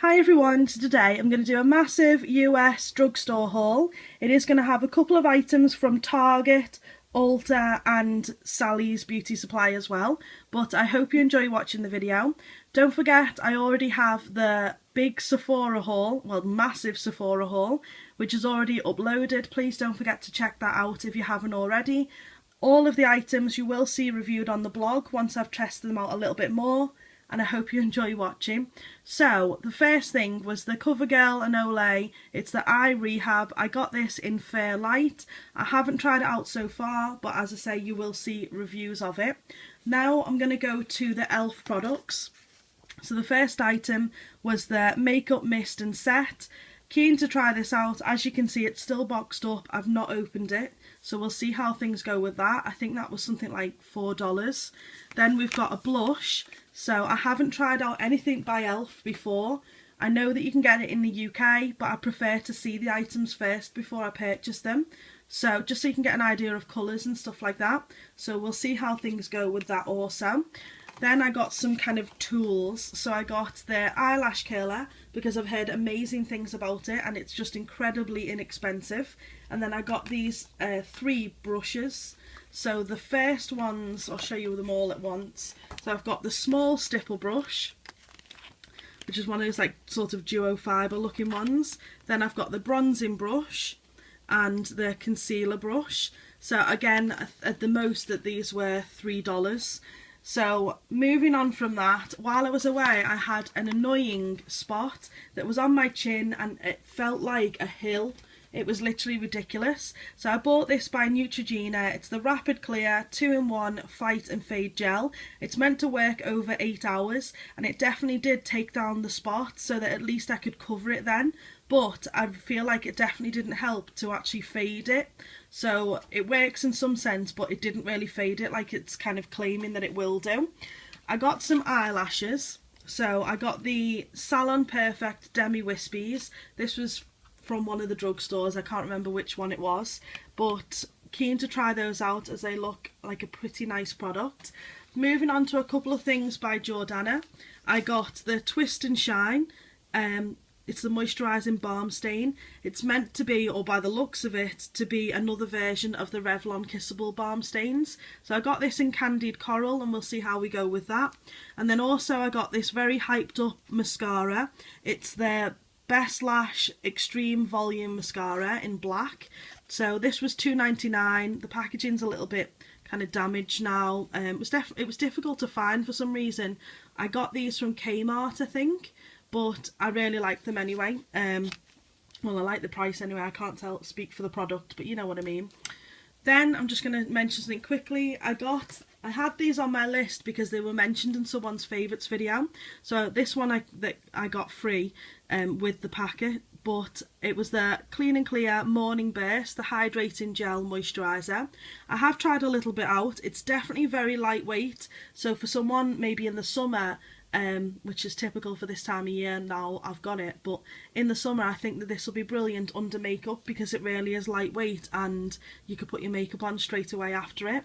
Hi everyone, so today I'm going to do a massive US drugstore haul. It is going to have a couple of items from Target, Ulta and Sally's Beauty Supply as well, but I hope you enjoy watching the video. Don't forget I already have the big Sephora haul, well massive Sephora haul, which is already uploaded. Please don't forget to check that out if you haven't already. All of the items you will see reviewed on the blog once I've tested them out a little bit more, and I hope you enjoy watching. So the first thing was the CoverGirl and Olay. It's the Eye Rehab. I got this in Fair Light. I haven't tried it out so far, but as I say, you will see reviews of it. Now I'm going to go to the ELF products. So the first item was the Makeup Mist and Set. Keen to try this out. As you can see, it's still boxed up. I've not opened it, so we'll see how things go with that. I think that was something like $4. Then we've got a blush. So I haven't tried out anything by ELF before. I know that you can get it in the UK, but I prefer to see the items first before I purchase them. So just so you can get an idea of colours and stuff like that. So we'll see how things go with that also. Then I got some kind of tools. So I got the eyelash curler because I've heard amazing things about it and it's just incredibly inexpensive. And then I got these 3 brushes. So the first ones, I'll show you them all at once. So I've got the small stipple brush, which is one of those like sort of duo fibre looking ones. Then I've got the bronzing brush and the concealer brush. So again, at the most that these were $3. So moving on from that, while I was away I had an annoying spot that was on my chin and it felt like a hill. It was literally ridiculous. So I bought this by Neutrogena. It's the Rapid Clear 2-in-1 Fight and Fade Gel. It's meant to work over 8 hours and it definitely did take down the spot so that at least I could cover it then. But I feel like it definitely didn't help to actually fade it. So it works in some sense, but it didn't really fade it like it's kind of claiming that it will do. I got some eyelashes. So I got the Salon Perfect Demi Wispies. This was from one of the drugstores, I can't remember which one it was, but keen to try those out as they look like a pretty nice product. Moving on to a couple of things by Jordana. I got the Twist and Shine. It's the moisturising balm stain. It's meant to be, or by the looks of it, to be another version of the Revlon Kissable balm stains. So I got this in Candied Coral and we'll see how we go with that. And then also I got this very hyped up mascara. It's their Best Lash Extreme Volume Mascara in black. So this was $2.99. The packaging's a little bit kind of damaged now. It was difficult to find for some reason. I got these from Kmart, I think, but I really like them anyway. Well, I like the price anyway. I can't speak for the product, but you know what I mean. Then I'm just going to mention something quickly. I had these on my list because they were mentioned in someone's favourites video. So this one that I got free with the packet, but it was the Clean and Clear Morning Burst, the Hydrating Gel Moisturiser. I have tried a little bit out. It's definitely very lightweight. So for someone maybe in the summer, which is typical for this time of year now, I've got it, but in the summer I think that this will be brilliant under makeup because it really is lightweight and you could put your makeup on straight away after it.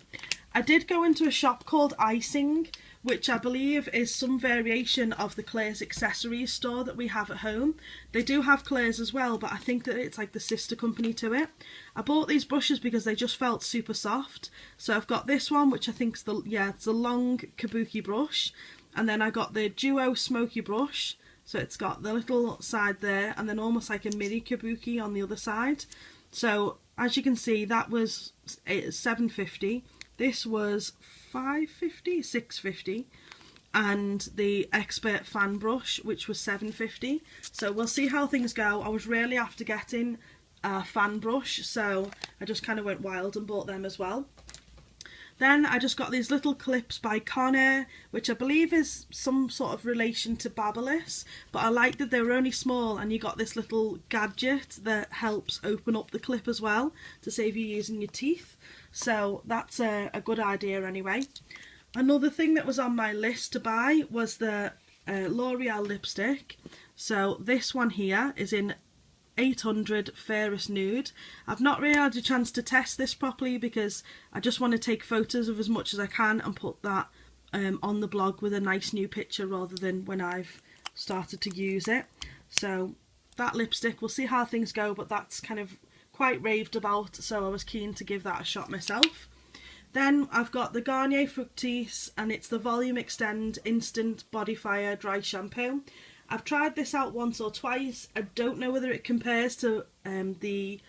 I did go into a shop called Icing, which I believe is some variation of the Claire's accessories store that we have at home. They do have Claire's as well, but I think that it's like the sister company to it. I bought these brushes because they just felt super soft. So I've got this one, which I think is it's a long kabuki brush. And then I got the Duo Smoky brush. So it's got the little side there and then almost like a mini kabuki on the other side. So as you can see, that was $7.50. This was $5.50, $6.50, and the Expert Fan Brush, which was $7.50. So we'll see how things go. I was really after getting a fan brush, so I just kind of went wild and bought them as well. Then I just got these little clips by Conair, which I believe is some sort of relation to Babyliss, but I liked that they were only small and you got this little gadget that helps open up the clip as well to save you using your teeth. So that's a good idea anyway. Another thing that was on my list to buy was the L'Oreal lipstick. So this one here is in 800 Fairest Nude. I've not really had a chance to test this properly because I just want to take photos of as much as I can and put that on the blog with a nice new picture rather than when I've started to use it. So that lipstick, we'll see how things go, but that's kind of quite raved about, so I was keen to give that a shot myself. Then I've got the Garnier Fructis, and it's the Volume Extend Instant Body Fire Dry Shampoo. I've tried this out once or twice. I don't know whether it compares to the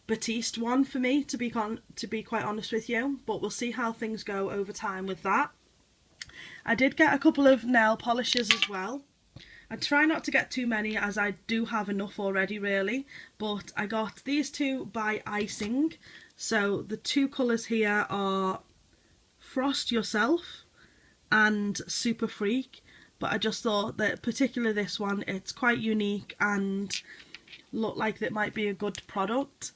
Batiste one for me, to be quite honest with you, but we'll see how things go over time with that. I did get a couple of nail polishes as well. I try not to get too many as I do have enough already really, but I got these two by Icing. So the two colours here are Frost Yourself and Super Freak, but I just thought that particularly this one, it's quite unique and looked like it might be a good product.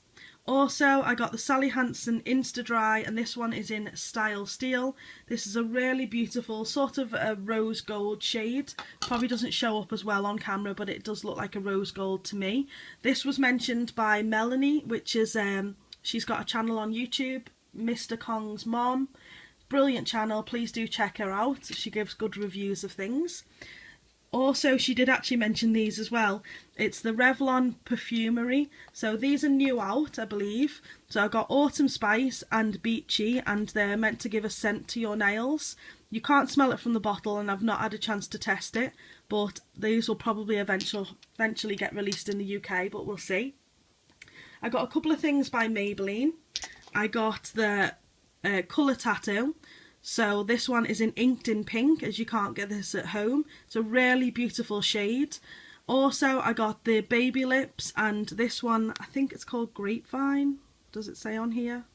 Also, I got the Sally Hansen Insta Dry, and this one is in Style Steel. This is a really beautiful sort of a rose gold shade. Probably doesn't show up as well on camera, but it does look like a rose gold to me. This was mentioned by Melanie, which is she's got a channel on YouTube, Mr. Kong's Mom. Brilliant channel, please do check her out. She gives good reviews of things. Also, she did actually mention these as well. It's the Revlon Perfumery. So these are new out, I believe. So I got Autumn Spice and Beachy, and they're meant to give a scent to your nails. You can't smell it from the bottle, and I've not had a chance to test it, but these will probably eventually get released in the UK, but we'll see. I got a couple of things by Maybelline. I got the Colour Tattoo. So this one is in Inked in Pink, as you can't get this at home. It's a really beautiful shade. Also, I got the Baby Lips, and this one, I think it's called Grapevine. Does it say on here?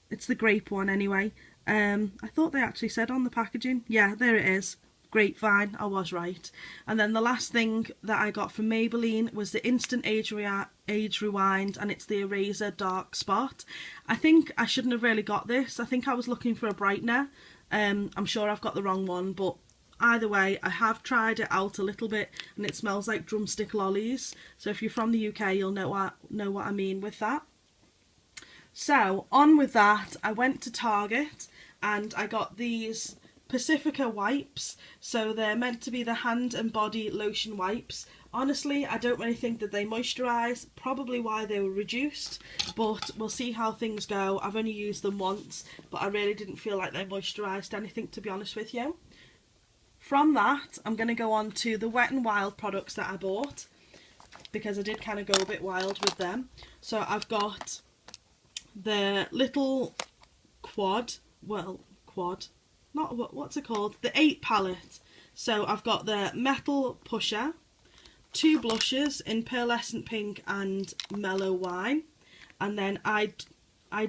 It's the grape one anyway. I thought they actually said on the packaging. Yeah, there it is. Grapevine, I was right. And then the last thing that I got from Maybelline was the Instant Age Rewind, and it's the Eraser Dark Spot. I think I shouldn't have really got this. I think I was looking for a brightener. I'm sure I've got the wrong one, but either way, I have tried it out a little bit, and it smells like drumstick lollies. So if you're from the UK, you'll know what I mean with that. So on with that, I went to Target and I got these Pacifica wipes. So they're meant to be the hand and body lotion wipes. Honestly, I don't really think that they moisturise, probably why they were reduced, but we'll see how things go. I've only used them once, but I really didn't feel like they moisturised anything, to be honest with you. From that, I'm going to go on to the Wet n Wild products that I bought, because I did kind of go a bit wild with them. So I've got the little quad, what's it called? The 8 palette. So I've got the Metal Pusher, 2 blushes in Pearlescent Pink and Mellow Wine, and then I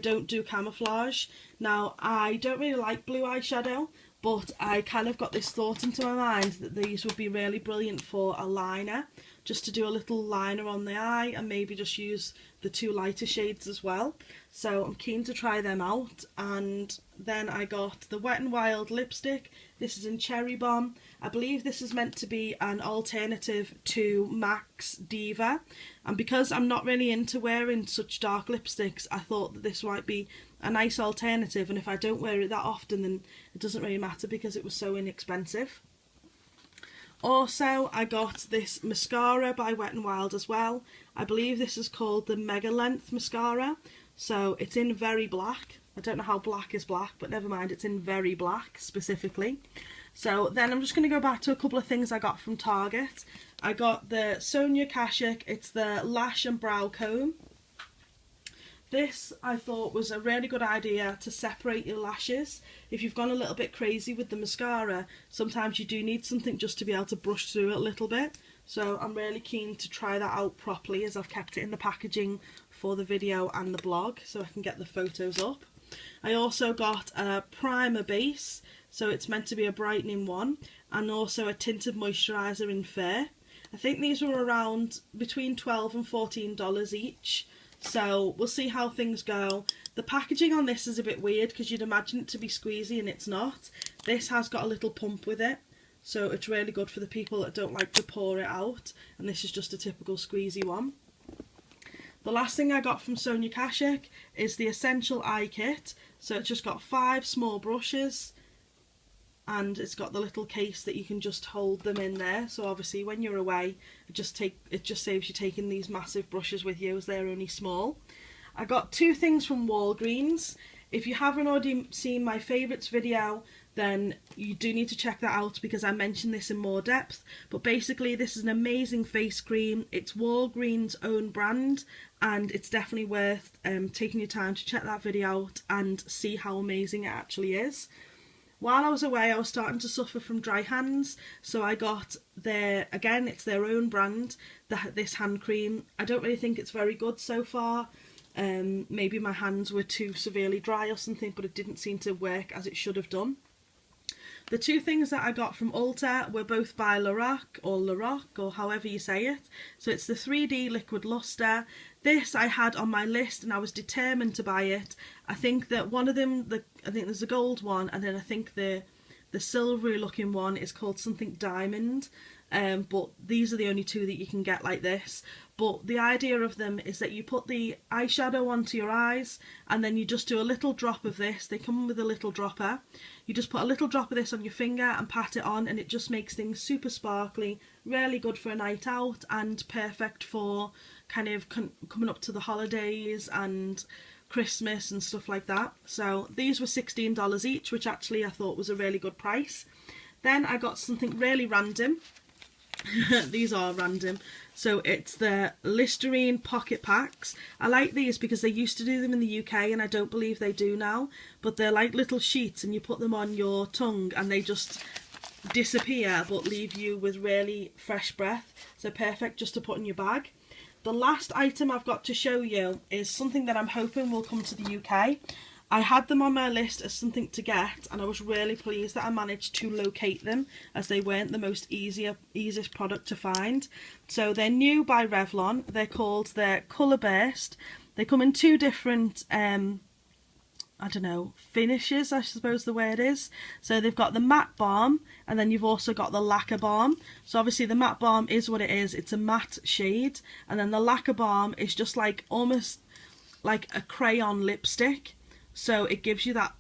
don't do camouflage. Now, I don't really like blue eyeshadow, but I kind of got this thought into my mind that these would be really brilliant for a liner, just to do a little liner on the eye and maybe just use the 2 lighter shades as well. So I'm keen to try them out. And then I got the Wet n Wild lipstick. This is in Cherry Bomb. I believe this is meant to be an alternative to MAC's Diva, and because I'm not really into wearing such dark lipsticks, I thought that this might be a nice alternative, and if I don't wear it that often, then it doesn't really matter because it was so inexpensive. Also, I got this mascara by Wet n Wild as well. I believe this is called the Mega Length Mascara. So it's in Very Black. I don't know how black is black, but never mind, it's in Very Black specifically. So then I'm just going to go back to a couple of things I got from Target. I got the Sonia Kashuk, it's the Lash and Brow Comb. This I thought was a really good idea to separate your lashes. If you've gone a little bit crazy with the mascara, sometimes you do need something just to be able to brush through it a little bit. So I'm really keen to try that out properly, as I've kept it in the packaging for the video and the blog so I can get the photos up. I also got a primer base, so it's meant to be a brightening one, and also a tinted moisturiser in Fair. I think these were around between $12 and $14 each. So we'll see how things go. The packaging on this is a bit weird because you'd imagine it to be squeezy and it's not. This has got a little pump with it, so it's really good for the people that don't like to pour it out, and this is just a typical squeezy one. The last thing I got from Sonia Kashuk is the Essential Eye Kit. So it's just got 5 small brushes, and it's got the little case that you can just hold them in there, so obviously when you're away it just saves you taking these massive brushes with you, as they're only small. I got two things from Walgreens. If you haven't already seen my favourites video, then you do need to check that out because I mentioned this in more depth. But basically this is an amazing face cream. It's Walgreens' own brand, and it's definitely worth taking your time to check that video out and see how amazing it actually is. While I was away, I was starting to suffer from dry hands, so I got again, it's their own brand, this hand cream. I don't really think it's very good so far. Maybe my hands were too severely dry or something, but it didn't seem to work as it should have done. The two things that I got from Ulta were both by Lorac, or however you say it. So it's the 3D Liquid Luster. This I had on my list and I was determined to buy it. I think that one of them, I think there's a gold one, and then I think the silvery looking one is called something Diamond. But these are the only two that you can get like this. But the idea of them is that you put the eyeshadow onto your eyes and then you just do a little drop of this. They come with a little dropper. You just put a little drop of this on your finger and pat it on, and it just makes things super sparkly, really good for a night out and perfect for kind of coming up to the holidays and Christmas and stuff like that. So these were $16 each, which actually I thought was a really good price. Then I got something really random. These are random. So it's the Listerine pocket packs. I like these because they used to do them in the UK and I don't believe they do now, but they're like little sheets and you put them on your tongue and they just disappear but leave you with really fresh breath. So perfect just to put in your bag. The last item I've got to show you is something that I'm hoping will come to the UK. I had them on my list as something to get, and I was really pleased that I managed to locate them, as they weren't the most easiest product to find. So they're new by Revlon. They're called their Colour Burst. They come in two different I don't know, finishes, I suppose the word is. So they've got the matte balm, and then you've also got the lacquer balm. So obviously the matte balm is what it is, it's a matte shade, and then the lacquer balm is just like almost like a crayon lipstick. So it gives you that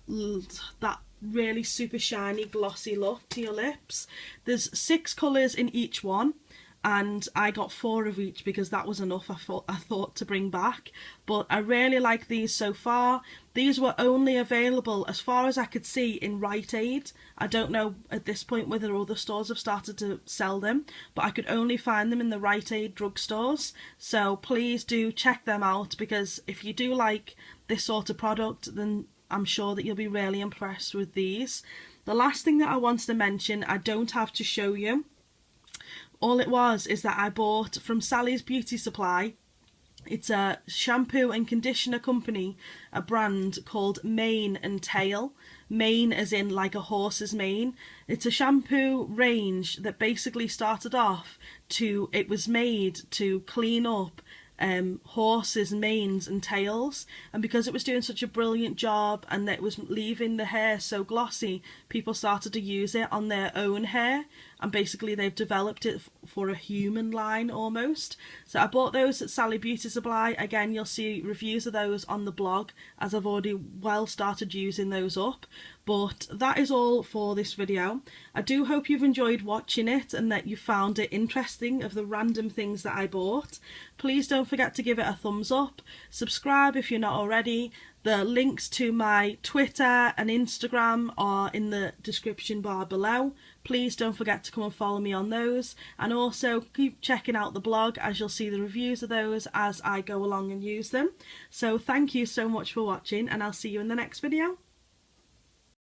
really super shiny glossy look to your lips. There's 6 colours in each one, and I got 4 of each because that was enough I thought to bring back. But I really like these so far. These were only available, as far as I could see, in Rite Aid. I don't know at this point whether other stores have started to sell them, but I could only find them in the Rite Aid drugstores. So please do check them out, because if you do like this sort of product, then I'm sure that you'll be really impressed with these. The last thing that I wanted to mention, I don't have to show you. All it was is that I bought from Sally's Beauty Supply. It's a shampoo and conditioner company, a brand called Mane and Tail. Mane as in like a horse's mane. It's a shampoo range that basically started off it was made to clean up horses' manes and tails, and because it was doing such a brilliant job and that it was leaving the hair so glossy, people started to use it on their own hair, and basically they've developed it for a human line almost. So I bought those at Sally Beauty Supply. Again, you'll see reviews of those on the blog, as I've already started using those up. But that is all for this video. I do hope you've enjoyed watching it and that you found it interesting of the random things that I bought. Please don't forget to give it a thumbs up. Subscribe if you're not already. The links to my Twitter and Instagram are in the description bar below. Please don't forget to come and follow me on those, and also keep checking out the blog, as you'll see the reviews of those as I go along and use them. So thank you so much for watching, and I'll see you in the next video.